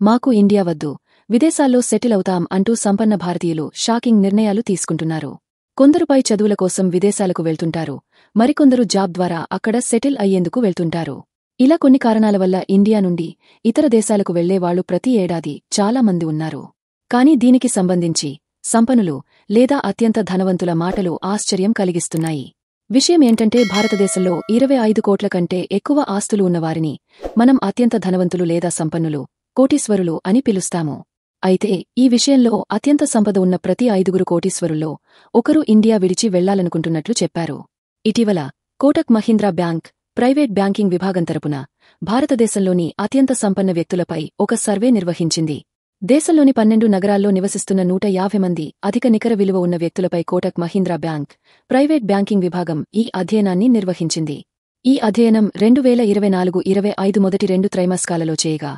మాకు ఇండియా వద్దు, విదేశాల్లో సెటిల్ అవుతాం అంటూ సంపన్న భారతీయులు షాకింగ్ నిర్ణయాలు తీసుకుంటున్నారు. కొందరుపై చదువుల కోసం విదేశాలకు వెళ్తుంటారు, మరికొందరు జాబ్ ద్వారా అక్కడ సెటిల్ అయ్యేందుకు వెళ్తుంటారు. ఇలా కొన్ని కారణాల వల్ల ఇండియా నుండి ఇతర దేశాలకు వెళ్లేవాళ్లు ప్రతి ఏడాది చాలా మంది ఉన్నారు. కానీ దీనికి సంబంధించి సంపన్నులు లేదా అత్యంత ధనవంతుల మాటలు ఆశ్చర్యం కలిగిస్తున్నాయి. విషయం ఏంటంటే భారతదేశంలో 25 కోట్ల కంటే ఎక్కువ ఆస్తులు ఉన్నవారిని మనం అత్యంత ధనవంతులు లేదా సంపన్నులు, కోటీశ్వరులు అని పిలుస్తాము. అయితే ఈ విషయంలో అత్యంత సంపద ఉన్న ప్రతి 5 కోటీశ్వరుల్లో ఒకరు ఇండియా విడిచి వెళ్లాలనుకుంటున్నట్లు చెప్పారు. ఇటీవల Kotak Mahindra bank private banking విభాగం తరపున భారతదేశంలోని అత్యంత సంపన్న వ్యక్తులపై ఒక సర్వే నిర్వహించింది. దేశంలోని 12 నగరాల్లో నివసిస్తున్న 150 మంది అధిక నికర విలువ ఉన్న వ్యక్తులపై Kotak Mahindra bank private banking విభాగం ఈ అధ్యయనాన్ని నిర్వహించింది. ఈ అధ్యయనం 2024-25 మొదటి 2 త్రైమాసికాలలో చేయగా,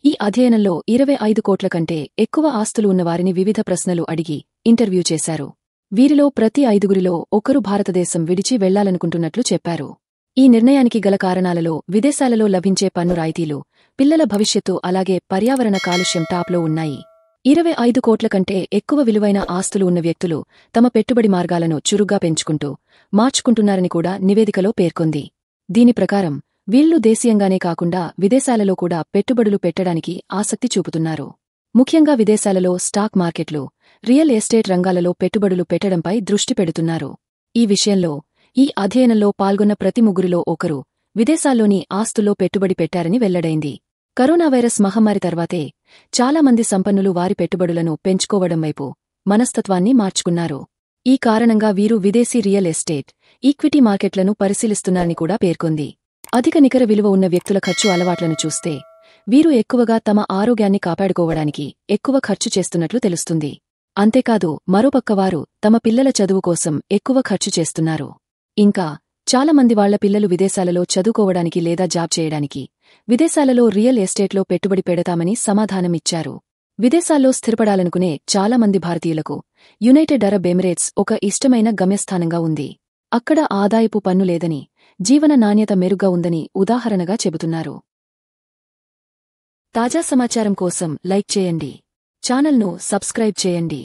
ఈ అధ్యయనంలో 25 కోట్ల కంటే ఎక్కువ ఆస్తులు ఉన్నవారిని వివిధ ప్రశ్నలు అడిగి ఇంటర్వ్యూ చేశారు. వీరిలో ప్రతి 5గురిలో ఒకరు భారతదేశం విడిచి వెళ్లాలనుకుంటున్నట్లు చెప్పారు. ఈ నిర్ణయానికి గల కారణాలలో విదేశాలలో లభించే పన్ను రాయితీలు, పిల్లల భవిష్యత్తు అలాగే పర్యావరణ కాలుష్యం టాప్లో ఉన్నాయి. 25 కోట్ల కంటే ఎక్కువ విలువైన ఆస్తులు ఉన్న వ్యక్తులు తమ పెట్టుబడి మార్గాలను చురుగ్గా పెంచుకుంటూ మార్చుకుంటున్నారని కూడా నివేదికలో పేర్కొంది. దీని ప్రకారం వీళ్లు దేశీయంగానే కాకుండా విదేశాలలో కూడా పెట్టుబడులు పెట్టడానికి ఆసక్తి చూపుతున్నారు. ముఖ్యంగా విదేశాలలో స్టాక్ మార్కెట్లు, రియల్ ఎస్టేట్ రంగాలలో పెట్టుబడులు పెట్టడంపై దృష్టి పెడుతున్నారు. ఈ విషయంలో ఈ అధ్యయనంలో పాల్గొన్న ప్రతి 3లో ఒకరు విదేశాల్లోని ఆస్తుల్లో పెట్టుబడి పెట్టారని వెల్లడైంది. కరోనా వైరస్ మహమ్మారి తర్వాతే చాలా మంది సంపన్నులు వారి పెట్టుబడులను పెంచుకోవడం వైపు మనస్తత్వాన్ని మార్చుకున్నారు. ఈ కారణంగా వీరు విదేశీ రియల్ ఎస్టేట్, ఈక్విటీ మార్కెట్లను పరిశీలిస్తున్నారని కూడా పేర్కొంది. అధిక నికర విలువ ఉన్న వ్యక్తుల ఖర్చు అలవాట్లను చూస్తే వీరు ఎక్కువగా తమ ఆరోగ్యాన్ని కాపాడుకోవడానికి ఎక్కువ ఖర్చు చేస్తున్నట్లు తెలుస్తుంది. అంతేకాదు మరోపక్క వారు తమ పిల్లల చదువు కోసం ఎక్కువ ఖర్చు చేస్తున్నారు. ఇంకా చాలా మంది వాళ్ల పిల్లలు విదేశాలలో చదువుకోవడానికి లేదా జాబ్ చేయడానికి విదేశాలలో రియల్ ఎస్టేట్లో పెట్టుబడి పెడతామని సమాధానమిచ్చారు. విదేశాల్లో స్థిరపడాలనుకునే చాలా మంది భారతీయులకు యునైటెడ్ అరబ్ ఎమిరేట్స్ ఒక ఇష్టమైన గమ్యస్థానంగా ఉంది. అక్కడ ఆదాయపు పన్ను లేదని, జీవన నాణ్యత మెరుగ్గా ఉందని ఉదాహరణగా చెబుతున్నారు. తాజా సమాచారం కోసం లైక్ చేయండి, ఛానల్ను సబ్స్క్రైబ్ చేయండి.